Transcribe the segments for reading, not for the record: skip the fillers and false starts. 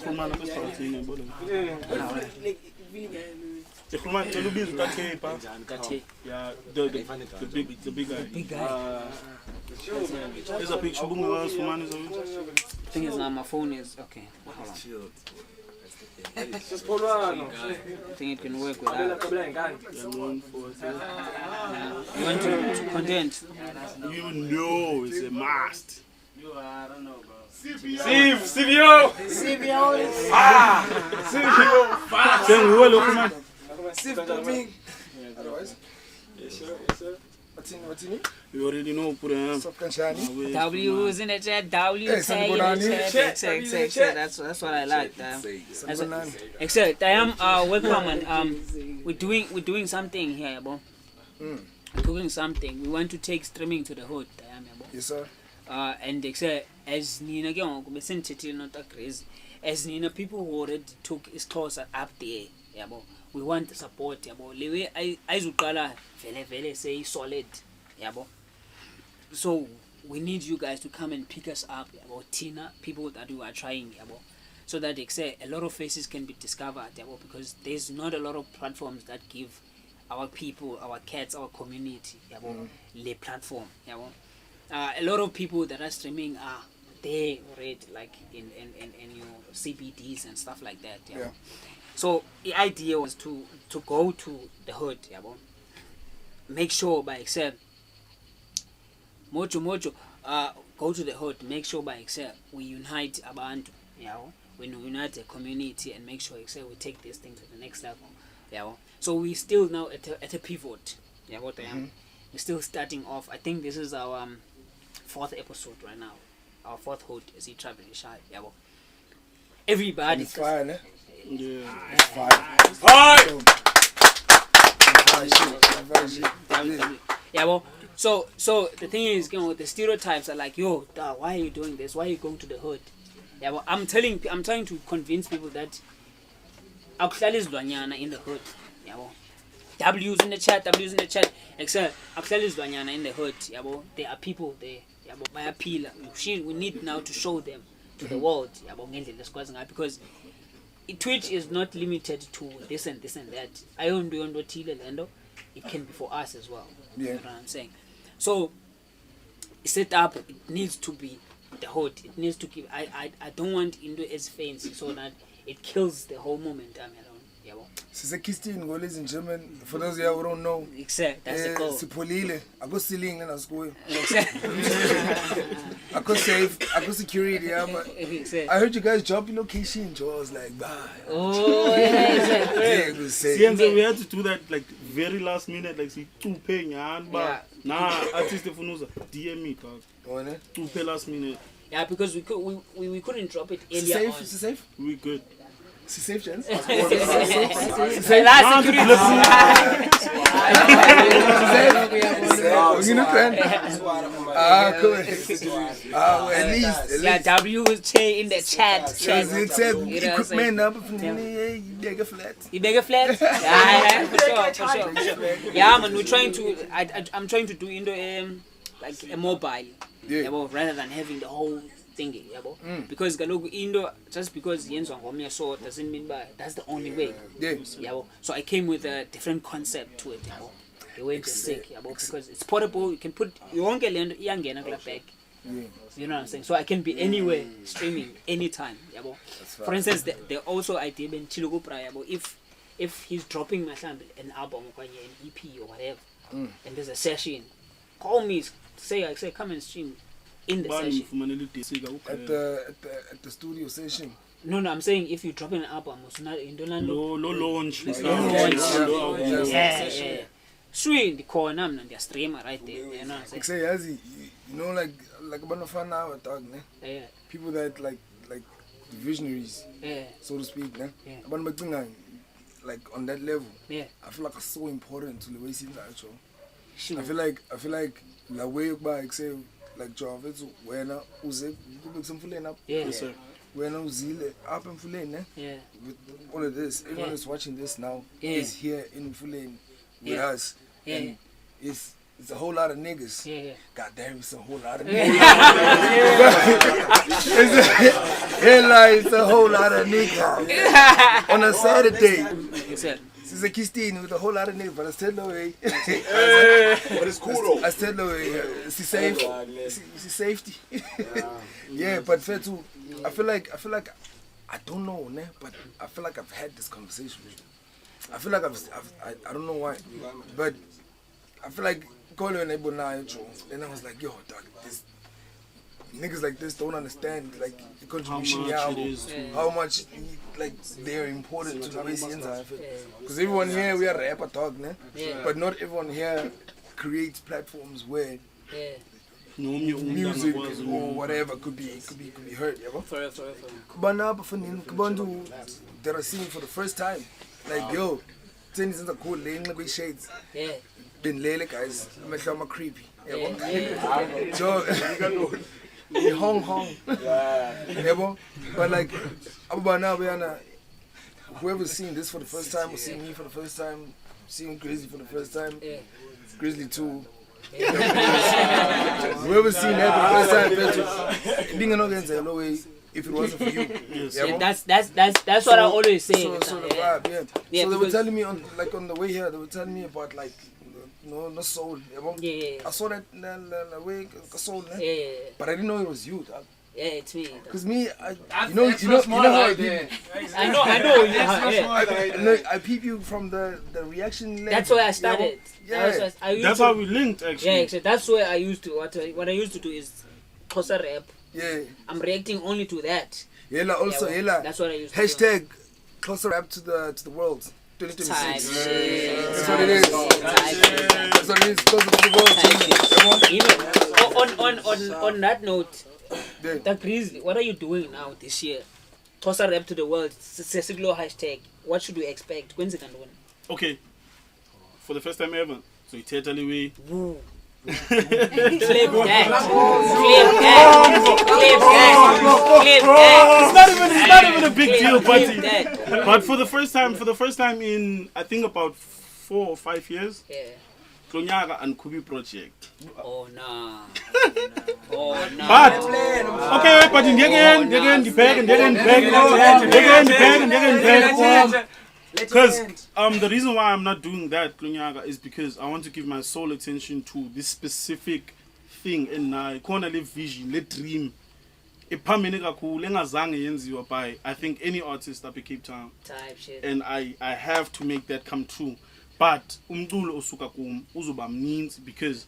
Khulumana kwesifakathini yabona. Khulumana cela ubizo kaThe pa. KaThe. Yeah, the big guy. Big guy. There's a picture bunga Thing is now my phone is okay. Hold on. I think it can work with that. You want to content? You know it's a must. I don't know, bro. CVO! Then we will look, man. Otherwise? Yes, sir. What's in it? You already know, put it W is in the chat, W tag in the chat. That's what I like. Except I am welcome and we're doing something here, bro. We're doing something. We want to take streaming to the hood. Yes, sir. And except as Nina not crazy. As Nina people who already took his closer up there, yeah, bro. We want the support, yeah, bro. Lewe I vele say solid, yeah, bro. So we need you guys to come and pick us up, yeah, bro. Tina, people that we are trying, yeah, bro. So that a lot of faces can be discovered, yeah, bro, because there's not a lot of platforms that give our people, our cats, our community, yeah, bro, the platform, yeah, bro. A lot of people that are streaming are there already, like in your CBDs and stuff like that, yeah, bro. So the idea was to go to the hood, yeah, bro. Make sure by except Mojo, go to the hood. Make sure by except we unite abantu, yeah, bro. We unite the community and make sure except we take this thing to the next level, yeah, bro. So we still now at a pivot, yeah, what I am. We're still starting off. I think this is our 4th episode right now. Our 4th hood is he traveling shy, yeah, bro. Everybody. It's fine, eh? Yeah. It's fine. Yeah, well, so the thing is, the stereotypes are like, yo, why are you doing this? Why are you going to the hood? Yeah, well, I'm trying to convince people that Akuhlali Zlwanyana in the hood. Yeah, well, W's in the chat, except Akuhlali Zlwanyana in the hood. Yeah, well, there are people there. Yeah, but by appeal, we need now to show them to the world. Yeah, well, because Twitch is not limited to this and that. I don't do it can be for us as well. Yeah. You know what I'm saying? So set up, it needs to be the hood. It needs to keep I don't want Indo as fancy so that it kills the whole momentum around. Yeah, well. Kistin, ladies and gentlemen, for those of you who don't know, Except that's the goal. Sipolile, I go ceiling and I school. Except I go safe, I go security. Yeah, I heard you guys drop your location, so I was like, bye. Oh, yeah, We had to do that like very last minute, like see 2 paying and but nah, artist Funuza DM me, dog. 2 pay last minute. Yeah, because we couldn't drop it earlier. Safe? We good. C'est safe, chance. At least. Yeah, W is in the chat. Equipment up. You beg a flat? Yeah, for sure. Yeah, man, we're trying to. I'm trying to do like a mobile, rather than having the whole thingy, because Indo, just because Yenzo and so doesn't mean that's the only way. So I came with a different concept to it. The way to sick, because it's portable. You can put you won't get young back. You know what I'm saying? So I can be anywhere streaming anytime. For instance, the also idea in Chilugupra, if he's dropping an album or an EP or whatever, and there's a session, call me. Say come and stream. In the session. At the studio session. No, I'm saying if you drop an album, it's not in the launch. Yeah. Sweet, the corner, I'm the streamer right there. You know what I'm saying? You know, like about fan now, people that like visionaries, so to speak. About like on that level. I feel like it's so important to the way that show. I feel like the way you buy, say. Like Jarvis, when I was when I was up in Fulane, with all of this, everyone is watching this now is here in Fulane with us, and it's it's a whole lot of niggas. Yeah. God damn, it's a whole lot of niggas. It's a whole lot of niggas. On a Saturday. It's a Kistine with a whole lot of niggas, but I still know it. But it's cool though. I still know it. It's safe. It's safety. Yeah, but fair too. I feel like I don't know, ne? But I feel like I've had this conversation with you. I feel like I don't know why, but I feel like calling and I was like, yo, dog, this niggas like this don't understand like the contribution how much like they're important to the Basians. Because everyone here we are rapper dog, ne? But not everyone here creates platforms where music or whatever could be heard, you know? But now they're seeing for the first time. Like, yo, things in the cool lane, like shades. Yeah. Been lele guys, I'm creepy. Yeah. So, hong. Yeah. But like, now we are whoever's seeing this for the first time, or seeing me for the first time, seeing Grizzly for the first time, Grizzly 2. Whoever's seen that for the first time, being an against the way. If it wasn't for you, that's what I always say. So the vibe, so they were telling me on the way here, they were telling me about like no soul. Yeah. I saw that way soul, but I didn't know it was you. Yeah, it's me. Cause me, you know how I peep. I know. I peep you from the reaction. Level, that's where I started. Yeah, that's how we linked actually. Yeah, exactly. That's where I used to. What I used to do is Xhosa rap. Yeah. I'm reacting only to that. Yela also, Yela. That's what I used to do. Xhosa rap to the world. 2026. That's what it is. That's what it is. Closer to the world. You know, on that note, what are you doing now this year? Xhosa rap to the world. Sesiglo hashtag. What should we expect? When's it gonna win? Okay. For the first time ever. So you totally way. Clip that. It's not even a big deal, but for the first time in I think about 4 or 5 years, Tlonyaka and Kubi project. Oh no. But okay, but again, because the reason why I'm not doing that, Tlonyaka, is because I want to give my sole attention to this specific thing in Kona le vision, le dream. By I think any artist up in Cape Town. Type shit. And I have to make that come true. But umculo osuka kum uzoba mninzi because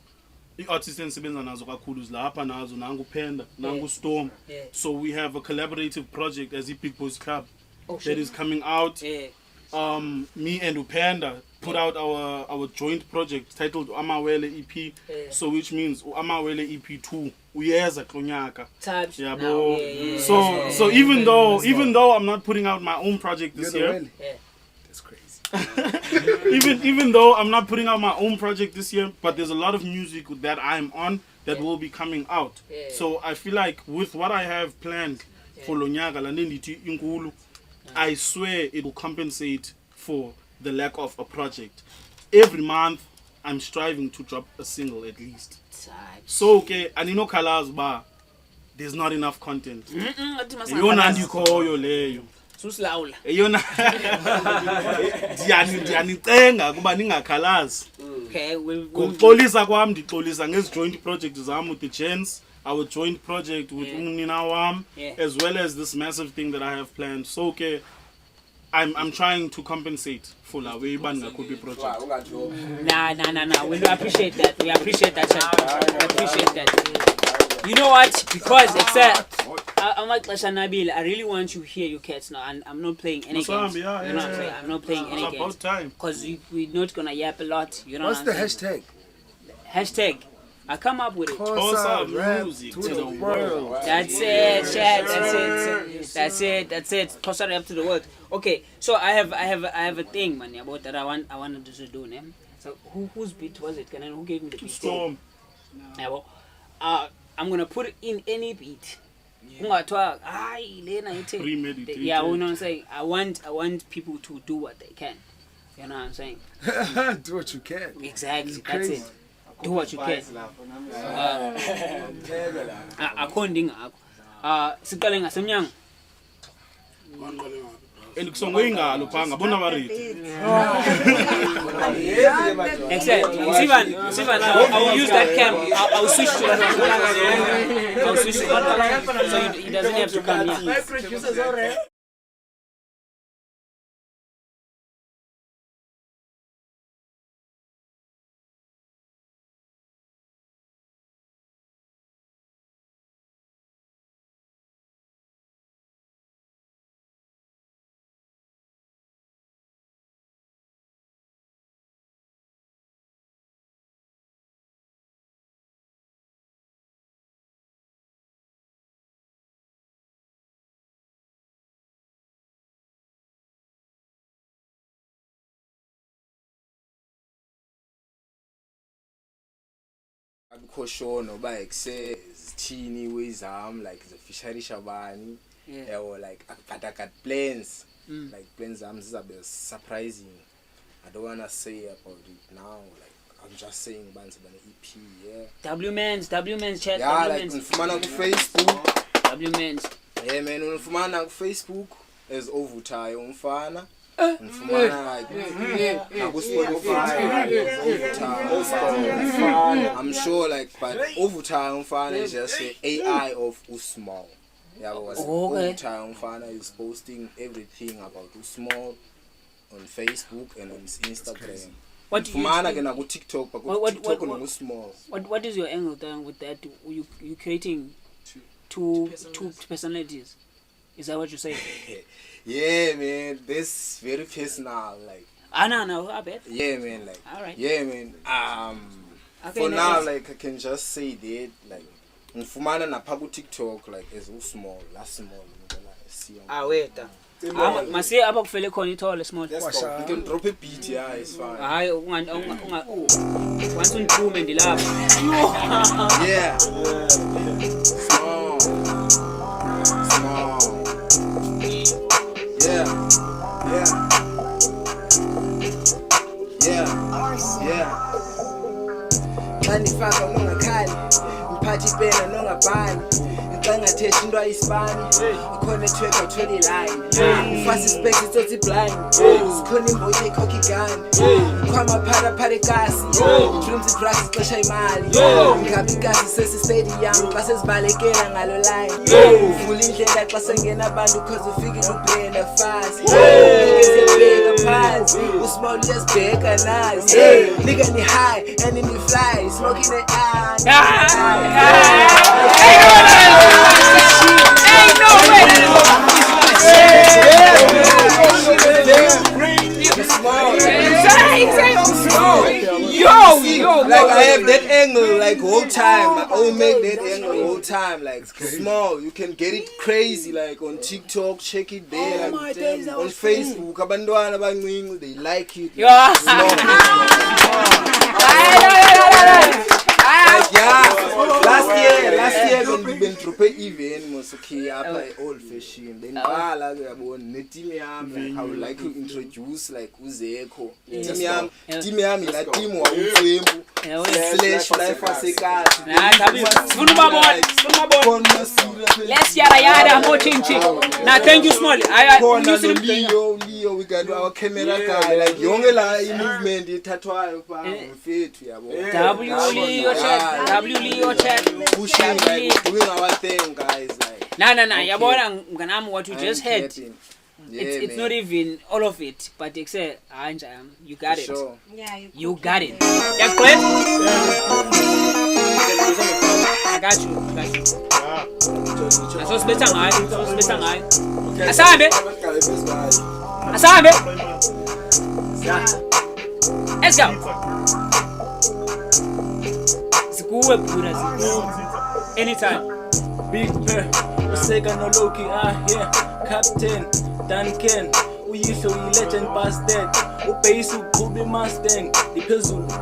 i-artists engisebenza nazo kakhulu zilapha nazo nangu Penda nangu Storm. So we have a collaborative project as Big Boys Club that is coming out. Me and Upenda put out our joint project titled Amawele EP. So which means Amawele EP 2 uyeza Tlonyaka. So even though I'm not putting out my own project this year. That's crazy. even though I'm not putting out my own project this year, but there's a lot of music that I'm on that will be coming out. So I feel like with what I have planned for Lonyaka Landenditi Inkulu, I swear it will compensate for the lack of a project. Every month I'm striving to drop a single at least. So okay, and you know Colors Bar, there's not enough content. Suslawula. Eyona ndiyanitenga kuba ningakhalazi. Okay, ngokuxolisa kwami ndixolisa ngezi joint project zami with the Gents, our joint project with Unina wam, as well as this massive thing that I have planned. So okay, I'm trying to compensate for la way ban ngakhuphi project. Nah. We appreciate that. We appreciate that. You know what? Because except I'm like Nabil, I really want you here, you cats now, and I'm not playing any games. You know what I'm saying? I'm not playing any games. Because we're not gonna yap a lot. You know what's the hashtag? Hashtag. I come up with it. Xhosa music to the world. That's it, chat. That's it. Xhosa rap to the world. Okay, so I have a thing, man, about that I wanted to do, ne? So whose beat was it? Who gave me the beat? Storm. I'm gonna put in any beat. Premeditated. Yeah, you know what I'm saying? I want people to do what they can. You know what I'm saying? Do what you can. Exactly. That's it. do what you can. According siqale ngasemnyango. Elikusongo ingalo phanga bona barithi. Except Sivan, I'll use that cam. I'll switch to that one. I'll switch to that one. So he doesn't have to come here. Akukho sure noba ekusezithini wezam like the fishery shabani or like but I got plans like plans zami zizabe surprising. I don't want to say about it now, like I'm just saying bantu bane EP W-Mans chat. Yeah, like unifumana ku Facebook. W-Mans. Yeah man, unifumana ku Facebook as Ovutayo umfana. Unifumana like ku Spotify. I'm sure like but Ovutayo umfana is just the AI of Usmall. Yeah, but Ovutayo umfana is posting everything about Usmall on Facebook and on Instagram. What TikTok, but TikTok on Usmall. What is your angle then with that? You creating two personalities? Is that what you're saying? Yeah, man. This very personal, like. No, I bet. Yeah, man. Like. All right. Yeah, man. Okay, for now, like I can just say that, like, mfumana na pagu TikTok, like, is small, last small. Wait. Masi apa kufele khona ithole small. You can drop a beat, yeah, it's fine. Hayi once uniphume ndilapha. Yeah. Small. Yeah. Manifaka ungakhali, mphathi pena nongabhali. Ngangatheshi into ayisibani ukhona track awutholi line ufasa ispecs itsotsi blind sikhona imbothi ekhokha igani ukhwama phara ikasi dreams drugs ixesha imali ngabe ikasi sesistadium xa sezibalekela ngalo line uvula indlela xa sengena abantu cause ufikile ubrenda fast ngesebheka phansi usmall uyasibheka nazi nigga ni high and ni fly smoking the ain't no way. Yo, like I have that angle like whole time. I always make that angle whole time. Like small, you can get it crazy. Like on TikTok, check it there. Like, on Facebook, abantwana abancinci they like it. Last year when we been through event Mosuki up old fashioned then bala yabona ne team yami I would like to introduce like Uzeko team yami la team wa uThembu slash life asekathi sifuna ubabona let's yara mo chinchi na thank you small Leo we got our camera guy like yonke la I movement ithathwayo pa mfethu yabo W Leo chat pushing like doing our thing guys like nah yabona mnganami what you just heard it's not even all of it but except you got it sure. Yeah you got it yeah great I got you so speta ngayo asambe let's go sikuwe bura anytime Big Bear, Sega no Loki, here, Captain, Duncan, uyihlo uyi-legend bastard ubhayisi uqhuba i-mustang iphezulu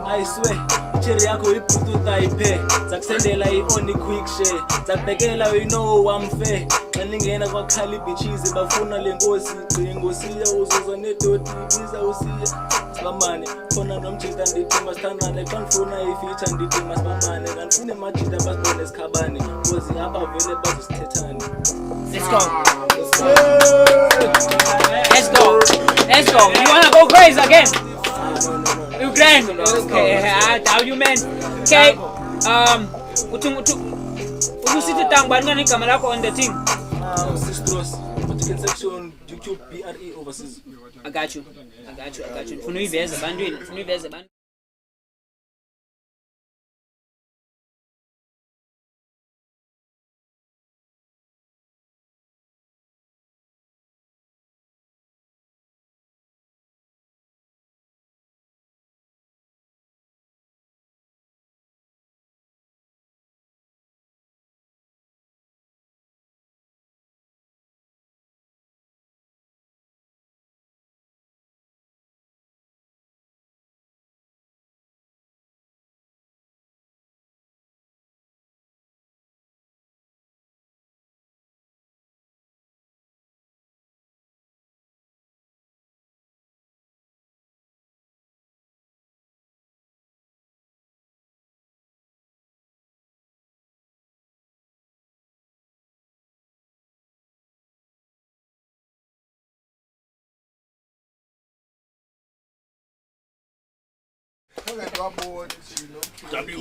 I swear icherry yakho ibhututha iphe zakusendela i-only quick share zakubhekela you know I'm fair xa ningena kwakhala ibitchizi bafuna le nkosi cingo siya uzuzwa nedoti biza usiya sibamane khona nomjita ndithi masithandane xa ndifuna ifeature ndithi masibamane kanifune majita basibone esikhabane kozi apha vele bazosithethane. Let's go. Let's go. Let's go. You wanna go crazy again? You grand? Okay. I doubt you, man. Okay. Usithi tangwa ngani igama lakho on the thing? Sistros. Boutique section YouTube BRE overseas. I got you. Funa uyiveze ebantwini.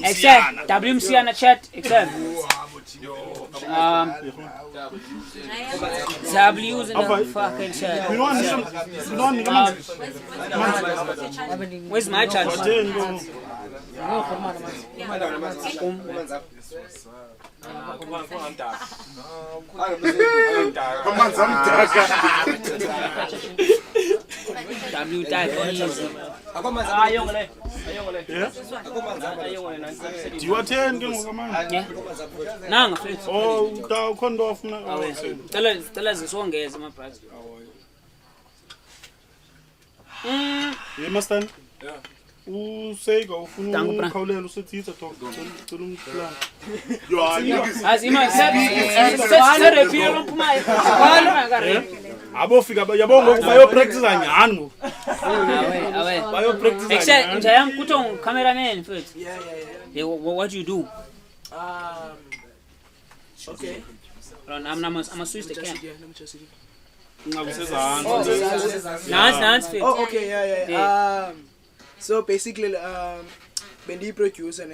Except WMC on the chat. Except W's in the fucking chat. Where's my chat? W type do you attend ke ngokamanje? Nanga mfethu. Oh, ukhona ofuna. Cela zisongeze my brother. Hey Mastan. Usega ufuna ukukhawulela usethitha talk. Cela umhlanga. Yo Azima set repeat umphumayo. Wala ngare. Abofika yabonga ukuba yo practice nyani ngoku. Awe. Bayo practice. Except njayam kuthi cameraman mfethu. Yeah, what do you do? Okay. I'm a switch the cam. Nance. Oh, okay, yeah. So basically, Bendy producer,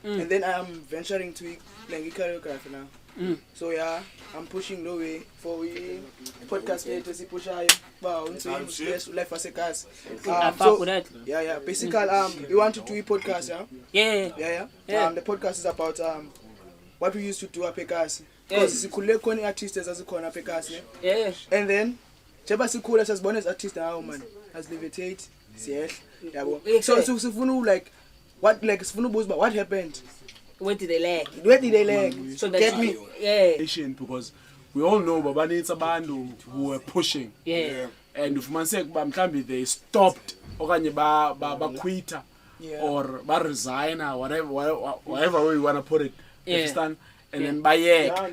and then I'm venturing to like choreography now. So yeah, I'm pushing the way for we podcast to see push life as a cast. So yeah. Basically, we want to do a podcast, yeah. The podcast is about what we used to do at Pekas. Because it's cool artists as a corner Pekas. Yeah. And then Jeba Sikula as bonus artist now, man, has levitate. So like what like but what happened? Where did they lag? So get me? Yeah. Because we all know Baba needs a band who were pushing. Yeah. And if man say they stopped okanye ba quita or ba resign or whatever way you wanna put it. Yeah. Understand? And then bayeka.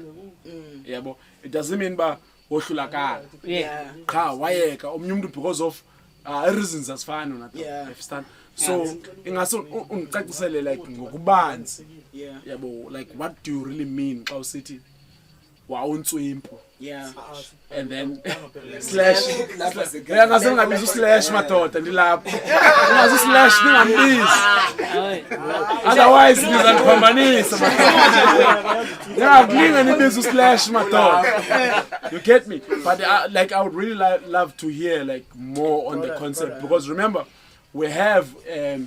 Yeah, but it doesn't mean ba wohlulakala. Yeah. Cha wayeka omnye umuntu because of reasons asifana na understand. So ingaso ungicacisele like ngokubanzi. Yabo like what do you really mean xa usithi wawuntswimpu? Yeah. And then slash ngase ngabiza slash madoda ndilapha. Ungazi slash ningambizi. Otherwise ngizaniphambanisa madoda. Ngikulinga nibiza slash madoda. You get me? But like I would really love to hear like more on the concept because remember we have a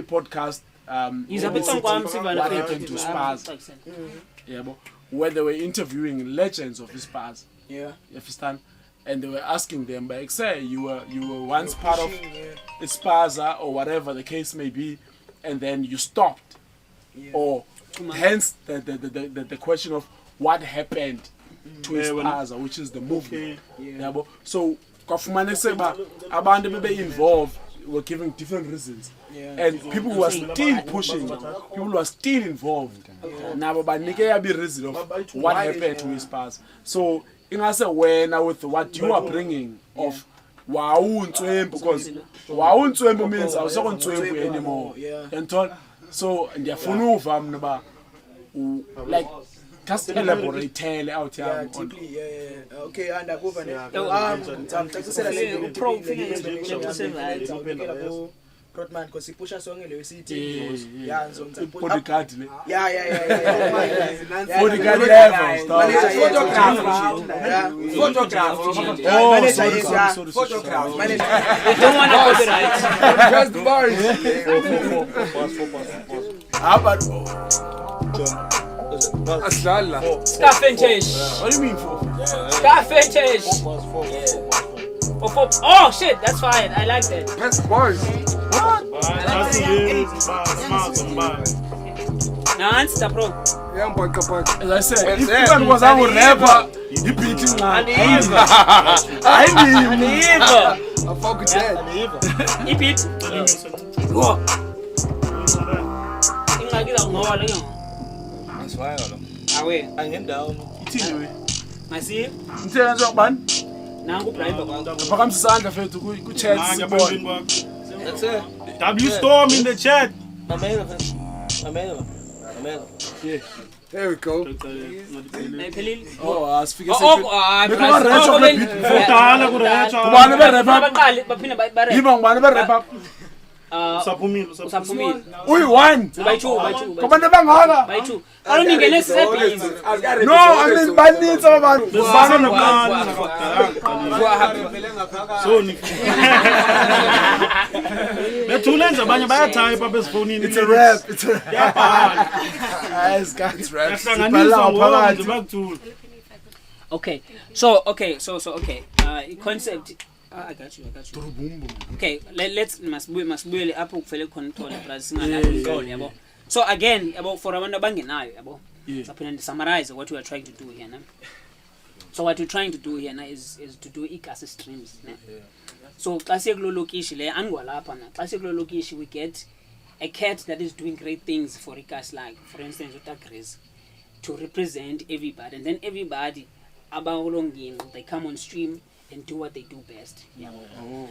podcast what happened to Spars. Yeah, but where they were interviewing legends of the Spars. Yeah. You understand? And they were asking them, like, say you were once part of the Spars or whatever the case may be, and then you stopped. Or hence the question of what happened to Spars, which is the movement. Yeah, but so kwafumana seba abantu bebe involved were giving different reasons. And people were still pushing, people were still involved. Nabo banike yabi reason of what happened to his past. So ingase wena with what you are bringing of wawuntswembu, because wawuntswembu means awusoko ntswembu anymore. So ndiyafuna uva mna ba like just elaborate tell out here. Okay, and I go Protman, because he pushes song in the city. Bodyguard. Bodyguard level. Photograph. They don't want to copyright. Just bars. How about Scarfetish. what do you mean for? Scarfetish. Oh shit, that's fine. I like that. Best bars. Now answer, bro. Yeah, As I said, if even was a rapper, he beating man. I fuck with that. He beat. Go. That's why Away. I am down. Masih. Ntena zokuban. Nangu driver kwakho. Phakam sandla fethu ku chat sibone. That's it. W Storm in the chat. Amazing. Yeah. There we go. Ayiphelile. Oh, asifike Kubana be rapper. Baqale baphinde bare. Yiba ngubani be rapper. Usaphumile. Uyi-1. Bayi-2. Kubantu bangaka. Bayi-2. Aluningene sebenzi. No, I mean banitsi abantu. So ni bethule nje abanye bayatype abezifonini. It's a rap. It's a rap. Guys, guys, rap. Okay. So concept. I got you. Okay, let's masibuyele apho kufele khona khona plus singalapho yabo. So again, about for abantu abangenayo yabo. Saphinda summarize what we are trying to do here, né? So what we're trying to do here now is to do gas streams, né? So xa sekulo lokishi le angwalapha na. Xa sekulo lokishi we get a cat that is doing great things for gas, like for instance uTagris, to represent everybody, and then everybody abalongini they come on stream and do what they do best. Yeah.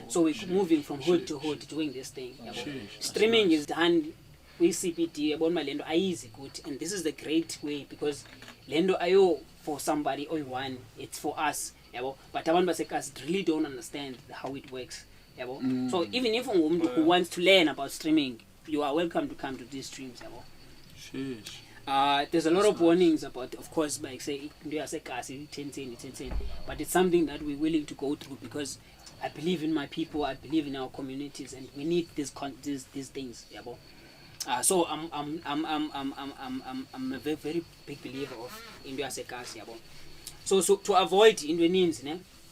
So we're moving from hood to hood doing this thing. Yeah. Streaming is done with CPD about my lendo easy good, and this is the great way because lendo ayo for somebody or one, it's for us. Yeah. But abantu basekas really don't understand how it works. Yeah. So even if who wants to learn about streaming, you are welcome to come to these streams. Yeah. There's a lot of warnings about, of course, like say, but it's something that we're willing to go through because I believe in my people, I believe in our communities, and we need these things. Yeah, so I'm a very, very big believer of India Sekas. Yeah, so to avoid Indians,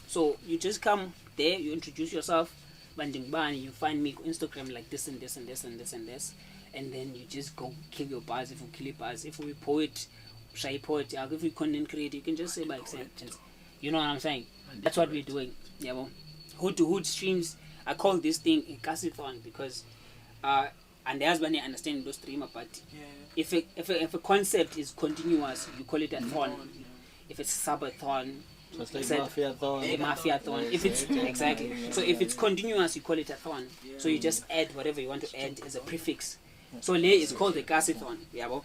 so you just come there, you introduce yourself, you find me on Instagram like this and this and this and this and this. And then you just go kill your buzz. If you kill your buzz, if we poet, shy poet, if we content creator, you can just say by acceptance. You know what I'm saying? That's what we're doing. Yeah, well, hood to hood streams. I call this thing a Cassiphon because, and the husband understand those streamer, but if a concept is continuous, you call it a thon. If it's subathon, just like mafia-thon. If it's exactly so, if it's continuous, you call it a thon. So you just add whatever you want to add as a prefix. So le is called the Cassiphon. Yeah,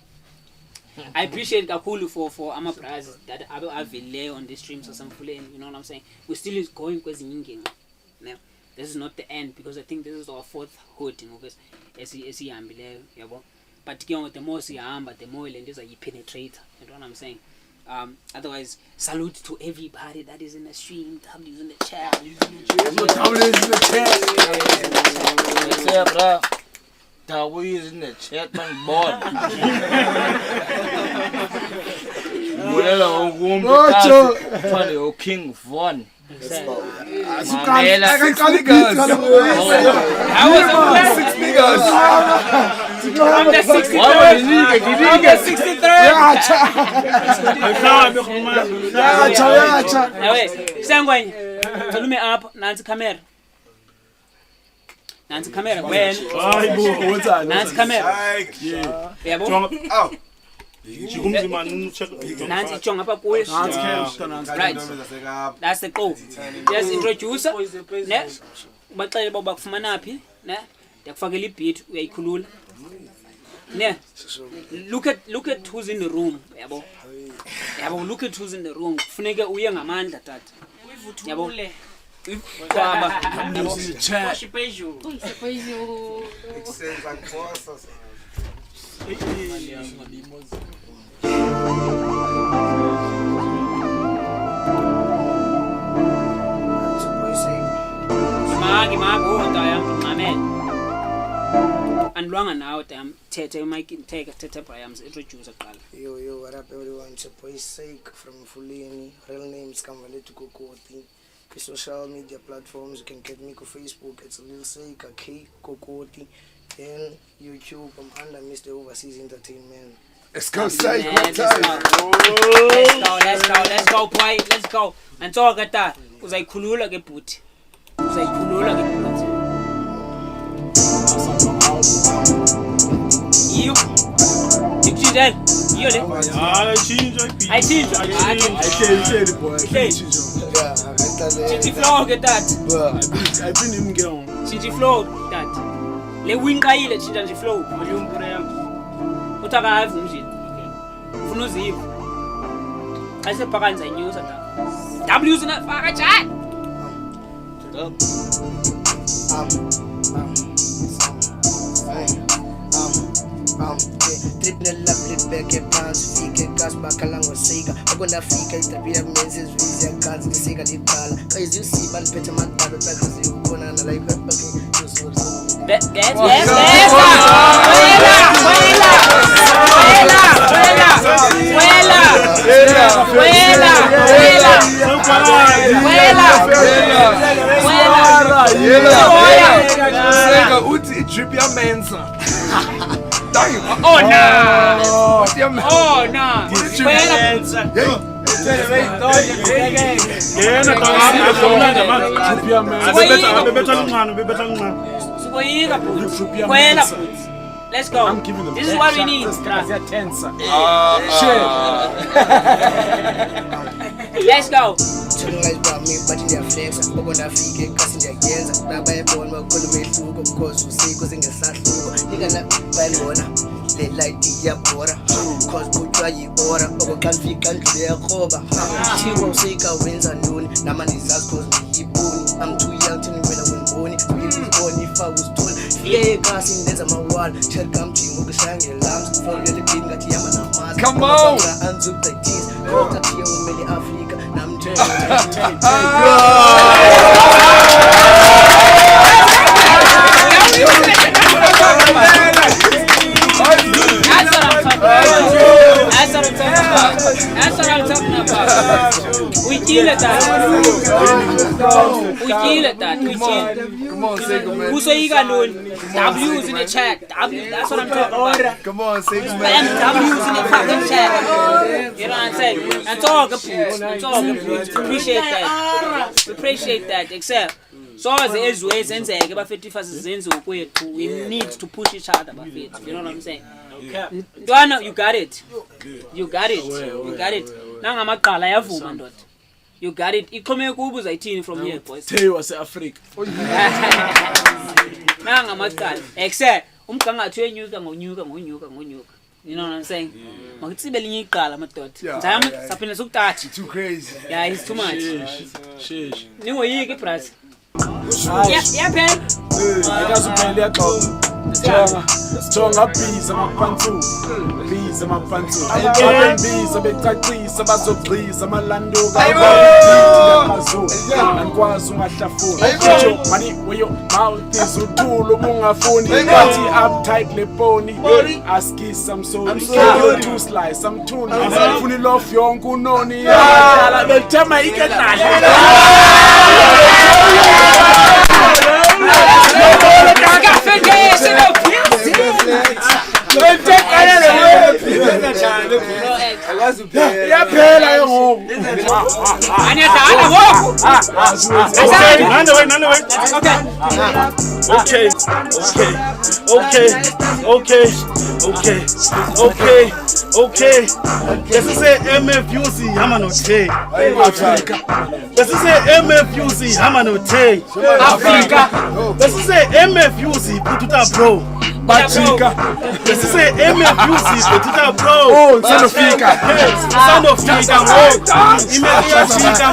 I appreciate Kakulu for Amapraz that I've lay on the streams or something. You know what I'm saying? We're still going because this is not the end because I think this is our fourth hood. You know, because yeah, but the more the more you penetrate. You know what I'm saying? Otherwise, salute to everybody that is in the stream. W's in the chat. Tawi is in the chat, man. Born. Well, King Von. I was 6 niggas. I'm the 63rd. Tell up, Nancy camera. Nancy camera, when? Nancy camera. Yeah, Oh. Nancy Chong up a quiz. Right. That's the goal. Just introduce her. Next. But I back from an happy. Ne? The faggy beat, we cool. Ne? Look at who's in the room. Yabo, look at who's in the room. Funega uyang amanda that. Yabo. And long now, Tete Mike take a Tete Priams introduce a call. Yo, what up, everyone? It's your boy Sake from Fulini. Real name is Kamvale to Kokoti. Social media platforms, you can get me on Facebook. It's Lil Sake, K Kokoti. Then YouTube, I'm under Mr. Overseas Entertainment. Let's go, Sake. Let's go, boy. Let's go. And talk at that. Because I kulula get put. You then. I change it, boy. City flow get that. I've been him going. City flow that. Le win kai le city flow. Volume program. Utaka have music. Funo zivu. I say pakanza news ata. W's na faka chat. Triple lovely back and bounce, fika gas bakalango sega. I'm gonna fika itabia menses visa cards the sega di pala. Cause you see man pete man tabe because you gonna like Oh no! Let's go. I'm giving them. This is what we need. Let's go. Tonight about me, but in their flex, I'm gonna fake cause in their games. Now by a bone, we're gonna make two because we say, cause in the sad logo. Nigga, not by water. They like the water. Cause good try order. Over country, country, cover. She won't say, wins are known. Now man is as cause me, I'm too young to know when I win bony. Really born if I was told. Yeah, casting there's a wall. Check come to you, shiny lamps. For you, the king got Yamana mask. Come on! And zoop like this. Go to you, many Africa. I'm telling That's what I'm talking about. We kill it that. Come on, say good man. Who say you got W's in the chat? That's what I'm talking about. Come on, say good man. W's in the fucking chat. You know what I'm saying? And talk appreciate that. We appreciate that. Except so as enzeke ba 51 zenzo kwethu, we need to push each other ba fit. You know what I'm saying? Ndwana, you got it. Nanga maqala yavuma ndoda. You got it. Iqhome kubu zayithini from here boys. Tell wase Africa. Nanga maqala. Except umgangatho wenyuka ngonyuka. You know what I'm saying? Makutsibe linye iqala madoda. Zami saphinde sokutathi. Too crazy. Yeah, it's too much. Shish. Ningoyiki bras. Yeah, pen. Akazuphela yaqoqa. Jonga biza mapantsu abenbiza becacisa bazogqiza amalanduka angikwazi ungahlafuna mani weyo mouth is uthula ubungafuni bathi uptight leponi askisa msoli two slice amthuni ngifuna love yonke unoni yala bethema iketala None away. Okay. Let's say MFUC, Hamanote. Let's say MFUC, Hamanote. Africa. Let's say MFUC, Pututa Bro. Bachika. Let's say MFUC, Pututa Bro. Oh, son of Fika. Son of Fika, Imefia Fika,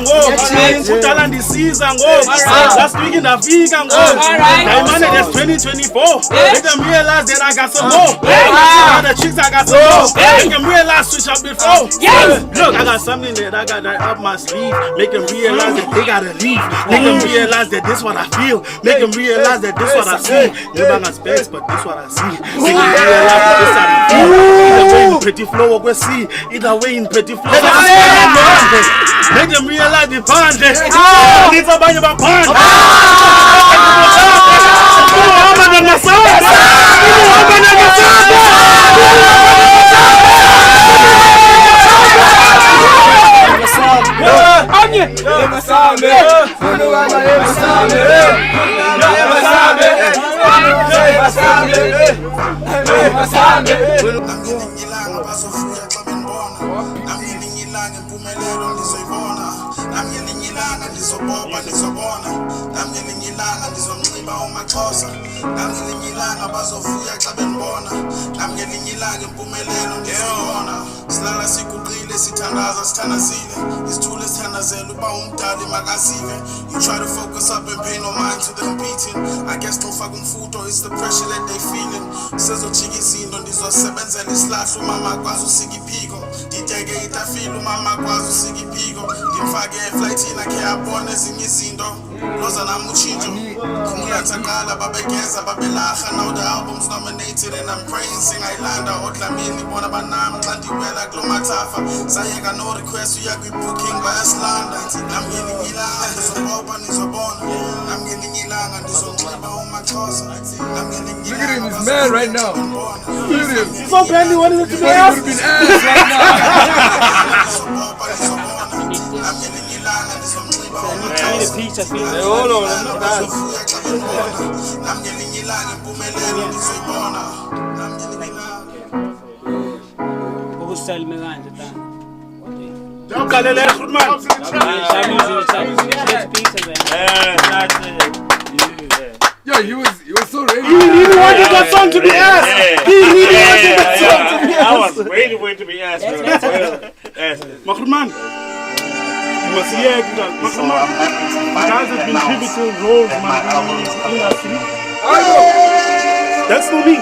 Putaland disease, last week in the Fika, I managed that's 2024. Let them realize that I got some more. The chicks I got some more. Make them realize switch up before. Look, I got something that I got up my sleeve. Make them realize that they gotta leave. Make them realize that this what I feel. Make them realize that this what I see. You don't got specs, but this what I see. Make them realize that this what I feel. Either way in pretty flow or see. Either way in pretty flow. Make them realize the band. It's a bunch of a band. You try to focus up and pay no mind to the competing. I guess no fucking food or it's the pressure that they feeling. Says o chiki sindo ndizosebenza lislahle mama kwazi usikiphiko. Diteke itafilo mama kwazi usikiphiko. Ndimfake eflightini akhe abone ezinye izinto. Loza nami uchinjo. Khumulathaqala babegeza babelaha. Now the album's nominated and I'm praying singayilanda odlamini bona banami xa ndiwela kulo mathafa. Sayeka no request uyakwi-booking bayasilanda. I'm getting ilanga ndizoboba nizobona. I'm getting ilanga ndizonxiba umaxhosa. I'm getting ilanga. Look at him, he's mad right now. Look at him. He's so badly wanting to be He would have been ass right now. I'm getting ilanga ndizonxiba I need a umaxhosa. picture. Hey, hold on, I'm not done. I'm getting ilanga impumelelo ndizoyibona. I'm getting ilanga. Ukusala mekanje ta. Uqalele Khulman. Yo, he was so ready. He really wanted that song to be asked. He really wanted that song to be I asked. was waiting for it to be asked. Makhulman, you must hear that. Makhulman, guys have been pivotal roles, man, in the industry. That's for me.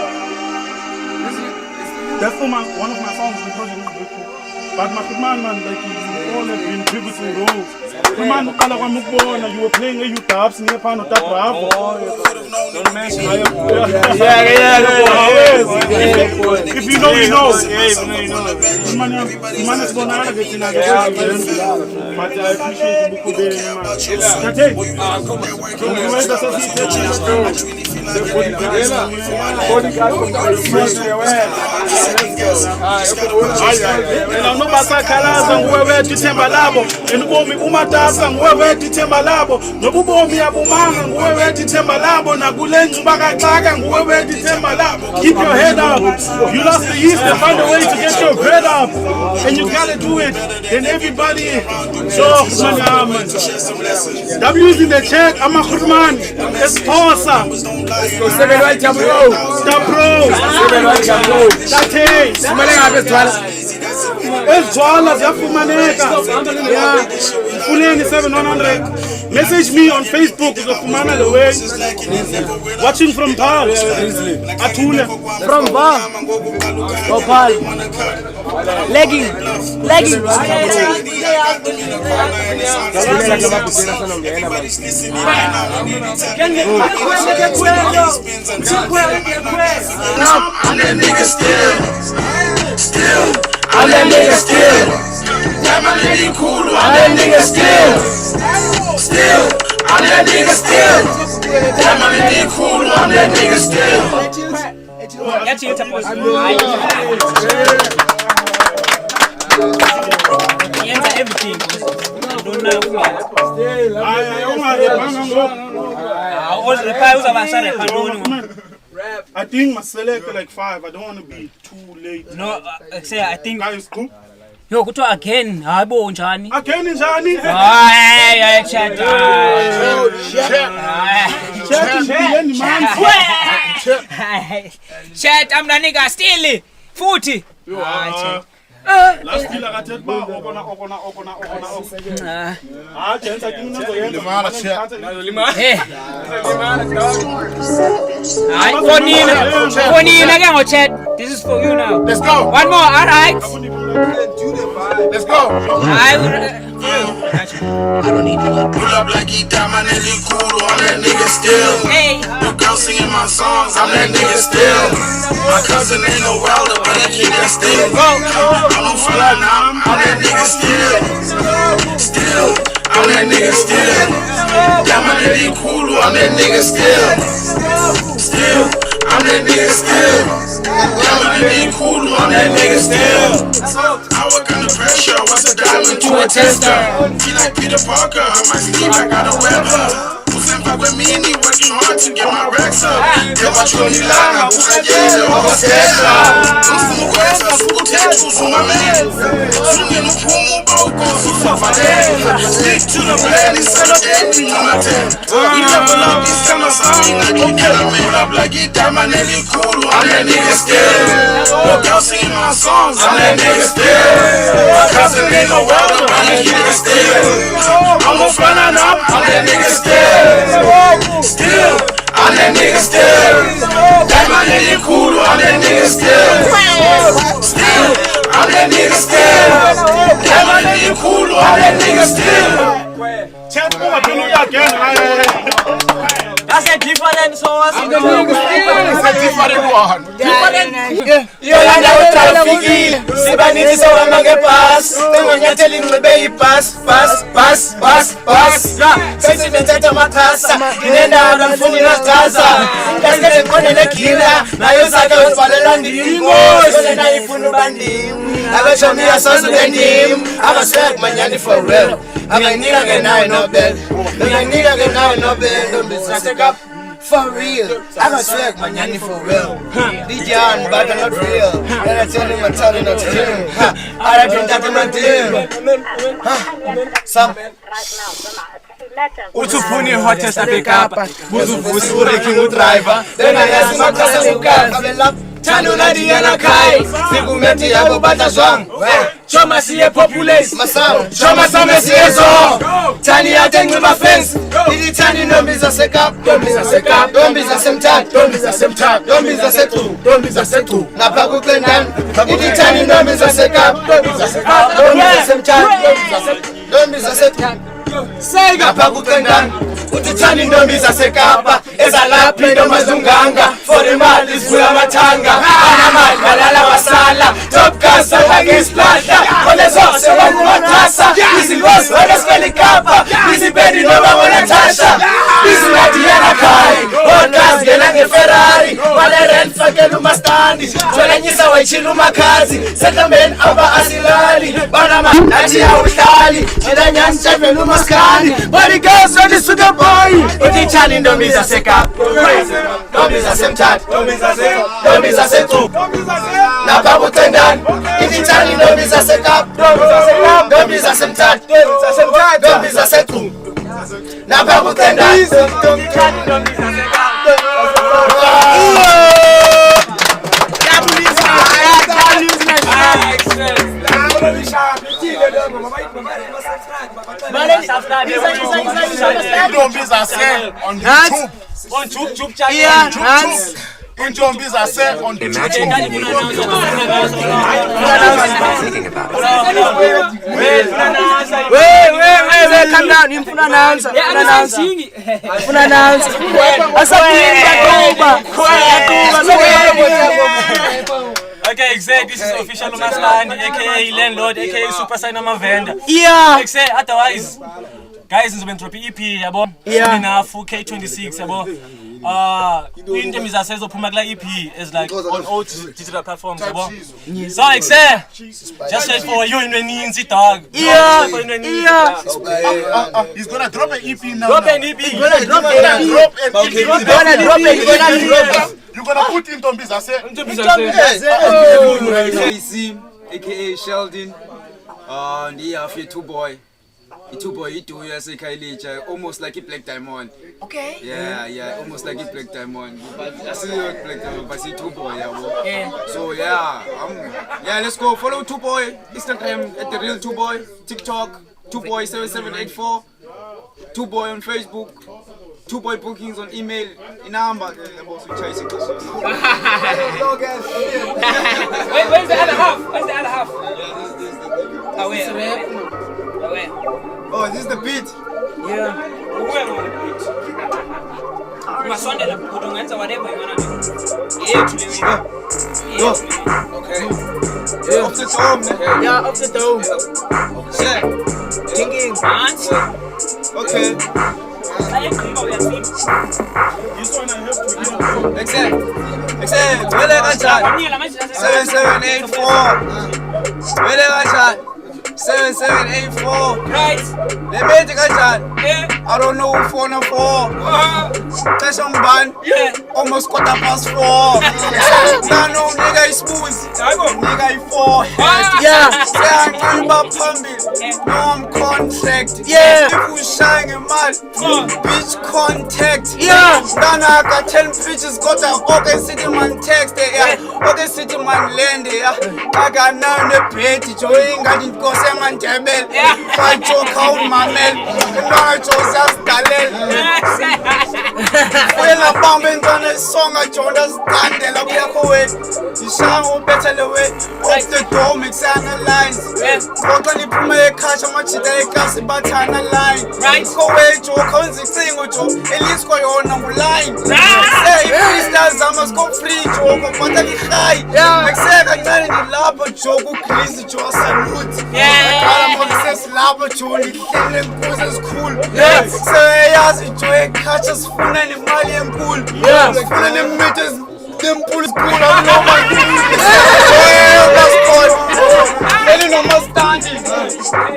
That's for one of my songs, the project is beautiful. But Makhulman, man, like you all have been pivotal roles. Man, you were playing a youth apps near Pano Tapravo. If you know, you know. Man is going to get in. But I appreciate you very umatasa nguwe wethi ithemba labo nobubomi abumanga nguwe wethi ithemba labo nakulenzu bakaxaka nguwe wethi ithemba labo. Keep your head up. You lost the East and find a way to get your bread up, and you gotta do it. Then everybody so W is in the check. I'm a Khulman. It's Posa. Fuleni 700. Message me on Facebook. Watching from Paul. Atule. From Bar. Opal. Legging. I'm that nigga still. Damn, my nigga cool. I'm that nigga still. I'm that nigga still. Damn, my nigga cool. I'm that nigga still. everything. Don't know. I think my select like 5. I don't want to be too late. No, I think. Guys, cool. Yo, kuthiwa again, hayibo njani? Again njani? Hayi, chat. Chat, amna nigga still. Futhi. Last killer got it ba okona. Gents, I think nazo yenza. Fonina ke ngo chat. This is for you now. Let's go. One more, all right? Let's go. I don't need you. Pull up like he diamond and he cool, I'm that nigga still. Hey. Your girl singing my songs, I'm that nigga still. My cousin ain't no welder, but he keep that still. I'm no fun, I'm that nigga still. Still, I'm that nigga still. Diamond and he cool, I'm that nigga still. Still, I'm that nigga still. Diamond and he cool, I'm that nigga still. I work under pressure, what's a diamond to a tester? Feel like Peter Parker, on my sleeve I got a web her. Pussing back with me and he working hard to get my racks up. Never truly lie, pussing yeah, overstessa. Mfumu kwesa, suku tetu, suma man. Sunye no pumu bauko, sufa stick to the plan, it's a day, no matter. We level up, this kind of song, I can get a man up like it, diamond and he cool, I'm that nigga still. Your girl singing my songs, I'm that nigga still. My cousin ain't no welder, I'm that nigga still. I'm no fun up, I'm that nigga still. Still, I'm that nigga still. Diamond and he cool, I'm that nigga still. Still, I'm that nigga still. Diamond and he cool, I'm that nigga still. Chat over to you again. That's a different source. It's a different one. Yo, I know traffic. Sibani so I'm a pass. When you're telling me baby pass. Sisi metata matasa. Nenda anafuni na tasa. Kaske kone na kila. Na yosaka uspalela ndingo. Kone na ifunu bandi. Abacho mi asosu bendim. Abaswag manyani for real. Nigga get now no bed. Nigga get now no bed. Don't be stuck up. For real, I got swag, manyani for real. DJ on, but I'm not real. And I tell him I'm telling not to him. I don't that in my deal. Some. Utufuni hottest apekapa. Buzuvusi ureking driver. Then I ask my cousin who can. Tanu na diana kai. Sigumeti yabo bata zwang. Choma siye populace. Choma same siye zo. Tani atengi ma fence. Ili tani nombiza sekap. Dombiza semtat. Dombiza setu. Na pagu klendan. Ili tani nombiza sekap. Dombiza semtat. Dombiza setu. Sega pagu klendan. Utitani ndombiza sekapa. Eza lapi ndomazunganga. Foremali zula matanga. Anamali balala wasala. Top kasa lagi splata. Ole zose wangu matasa. Bizi boss wale skeli kapa. Bizi bedi noma wana tasha. Bizi lati yana kai. Otas gelange Ferrari. Wale renfa gelu mastandi. Chwele nyisa waichilu makazi. Settlement aba asilali. Banama lati ya utali. Chida nyancha velu maskani. Body girls ready to the boy. Utitani ndombiza sekapa. Dombiza semtat. Dombiza setu. Na babu tendan. Ititani dombiza sekap. Dombiza semtat. Dombiza setu. Na babu tendan. Ititani dombiza sekap. Dombiza se on YouTube. On YouTube channel. Dombiza se on YouTube. Wait, calm down. You put an answer. Okay, exactly. This is official Maslani, aka landlord, aka super sign of vendor. Yeah. Otherwise, guys, it's been dropping EP, yabo. Yeah. Enough, K26, yabo. into mizasezophuma kula EP is like on all digital platforms, yabo. So like say, just search for you in the dog. Yeah. He's gonna drop an EP now. Drop an EP. You're gonna put him on business. aka Sheldon. Ndiyafi two boy. Two boy itu yasekhayilitsha almost like a Black Diamond. Okay. Yeah, almost like a Black Diamond. But I see Black Diamond, but see two boy, yeah. So yeah, let's go follow two boy Instagram at the real two boy, TikTok 2boy7784, two boy on Facebook, two boy bookings on email. Inamba. Where's the other half? Where's the other half? Where? Oh, this is the beat. Yeah. Where on the beat? Masondela udongenza whatever you wanna do. Okay. Yeah, off the dome. Yeah, off the dome. Yeah. Thinking. Okay. This one I have to hear. Except. Where they got 7784. Where they got 7784. Right. They made the gunshot. Yeah. I don't know who phone for. That's on ban. Yeah. Almost 4:15. No, nigga is smooth. Nigga is 4. Yeah. Say I'm going back pumbi. No, I'm contract. Yeah. If we shine a man, bitch contact. Yeah. Then I got 10 bitches, got a okay city man text. Yeah. Okay city man land. Yeah. I got 9 petty. Join got it go say man jebel. Fight joke out my man. No, just Dalel. When a bomb in on a song, I don't understand. They'll be away. You shall better the way. Off the dome, it's analyze. What can you put my cash on much today? Cast about line. Right. Go away, Joe. Conzi single Joe. At least go your number line. Say, freestyles, I must go free, Joe. But what are you high? I said, I got in the lab, but Joe, go crazy, Joe. Salute. I'm on the lab, Joe. The cool. So, as you joy, catch us full and Mali and pool. Yeah, full and the meters, them pools cool. I know my I don't know my standing.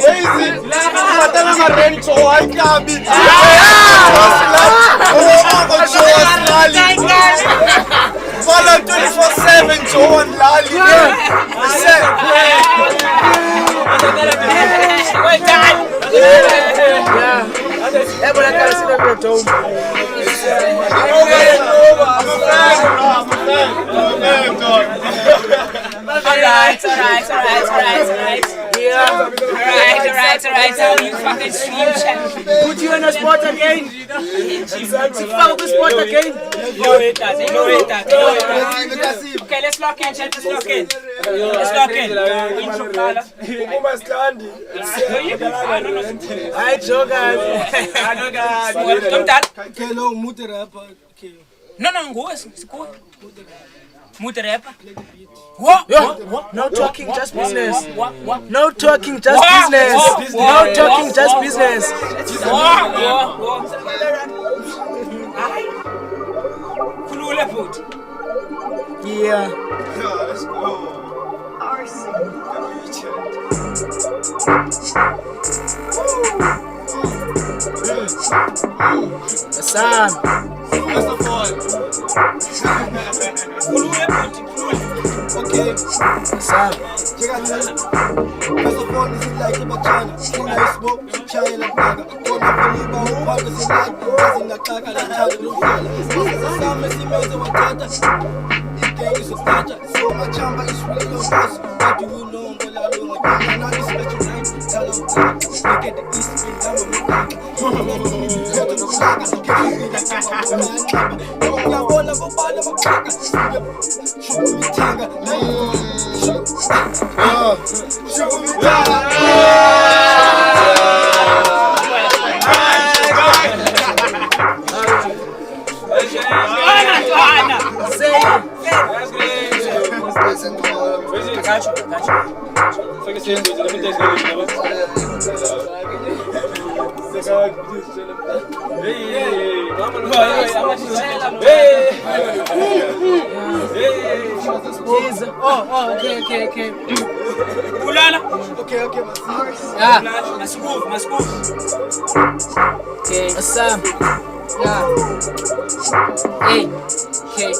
Where is it? I'm telling my rent, so I can't be. Follow 24/7, Joe and Lali. Wait, God. Yeah, but I can't see the dome. Alright. Yeah. Alright. You fucking stream chat. Put you in a spot again. Fuck the spot again. No it. Okay, let's lock in, chat. Let's lock in. Intro color. Hi, Jogan. No, go. Mute rapper. What? No talking, just business. What? No talking, just business. No talking, just business. Yeah. Let's go. Sam. First of all, okay, Sam. check out this. First of all, this is like a China. When I smoke, China Plaga. When I believe I'm part of the light, in the car, and I'm out of the fire. Some is the mess of a tata. It can't use a tata. So my chamba is really your boss. What do you know? Well, I know. I know this special night. Tell them, look at the east, and I'm a Okay. Ulala. Okay, Yeah. Must move. Okay. Sam. Yeah. Hey. Okay.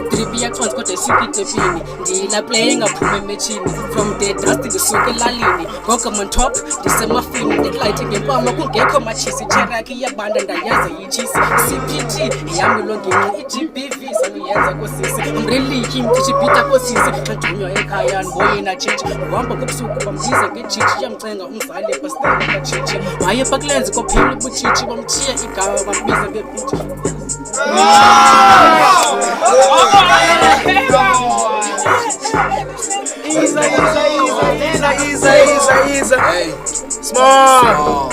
Drippy yakhonza kodwa isuka itepini ngila playing aphume emechini from the dust ngisuka elalini ngoku on top ndisemafini ndelight ngempama kungekho machisi cheraki yabanda ndayaza yichisi CPT yami longinqi iGBV sanuyenza kosisi umreliki imthichibhita kosisi xadunywa ekhaya ndiboyena chichi uhamba kobusuku bambiza ngechichi yamcenga umzali pastel kachichi waye bakulenzi kophela ubuchichi bamthiya igama bambiza ngebithi Easy. Hey, small.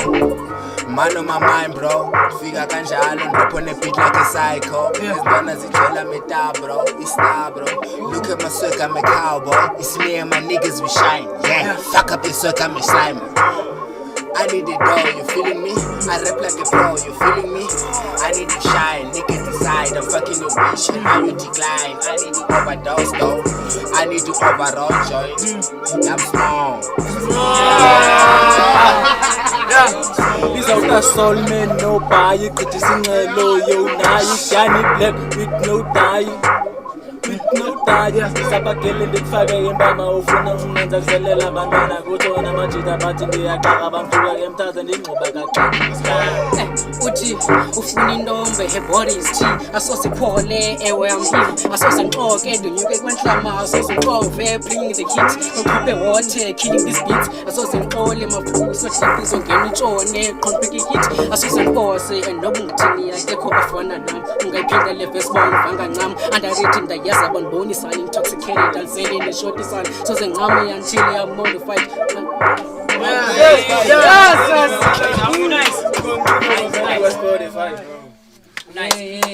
Man on my mind, bro. Figure kanjalo ndapho ne beat like a psycho. Izibona zitshela meta, bro. Ista, bro. Look at my sweat, I'm a cowboy. It's me and my niggas, we shine. Yeah, fuck up your sweat, I'm a slime. I need it though, you feeling me? I rap like a pro, you feeling me? I need to shine, nigga decide, I'm fucking your bitch. How you decline? I need to overdose though. I need to overall join. I'm strong. Without a soul man, no buy. Could you sing a low, yo, now you shiny black with no dye. No tire, Sabakele, the fire in Bama, Ufuna, and the Zelela Banana, go to an Amajita, but in the Akaban, and in Uchi, Ufuninombe, her body is tea. I saw the poor lay, where I'm here. I saw some talk, and you get one drama. I saw some talk, bringing the kids, no proper water, killing these beats. I saw some all in my boots, but things on getting it on, completely hit. I saw some boss, and no Mutini, I take over for an I pick the left small, Fangam, and I read in the Yazabon bonus, I intoxicated and sailing the shorty sun. So the Nami until I am modified. Nice.